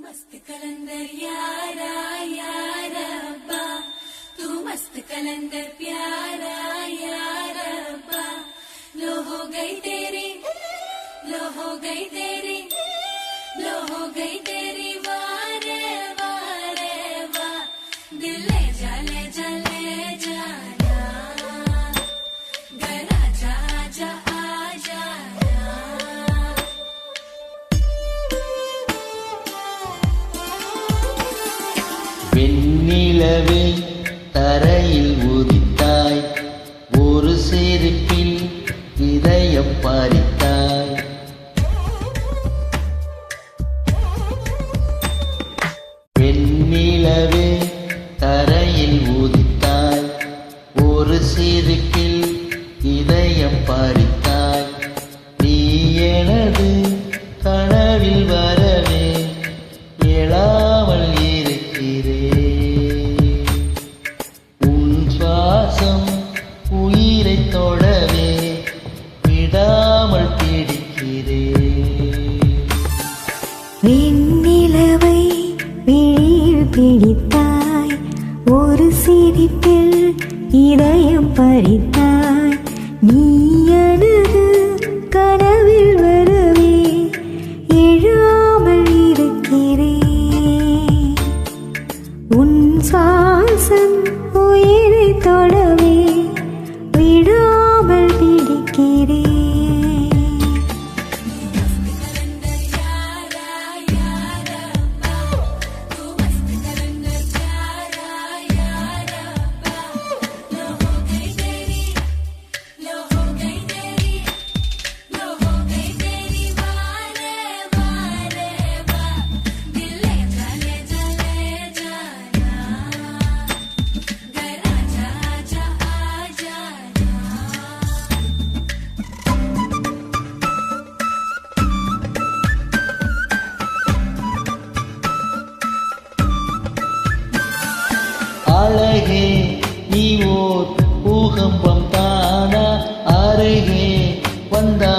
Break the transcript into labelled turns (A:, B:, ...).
A: मस्त कलंदर यारा यारा अब्बा, तू मस्त कलंदर प्यारा यारा अब्बा। लो हो गई तेरी, लो हो गई तेरी, लो हो गई तेरी वारे वारे वाह। दिल ले जा ले जा ले जाना, घर आजा आजा आ जाना।
B: வெண்ணிலவே தரையில் உதித்தாய், ஒரு சிரிப்பில் இதயம் பறித்தாய். வெண்ணிலவே தரையில் உதித்தாய், ஒரு சிரிப்பில் இதயம் பறித்தாய். நீ எனது கனவில் வரவே எழாமல் உன் சுவாசம் உயிரை தொடவே விடாமல் பிடிக்கிறேன்.
C: வெண்ணிலவை விழியில் பிடித்தாய், ஒரு சிரிப்பில் இதயம் பறித்தாய். நீ எனது கனவில் வரவே எழாமல் இருக்கிறேன். உன் சுவாசம் உயிரை தொடவே விடாமல் பிடிக்கிறேன்.
B: அழகே நீ ஓர் பூகம்பம் தானா, அருகே வந்தா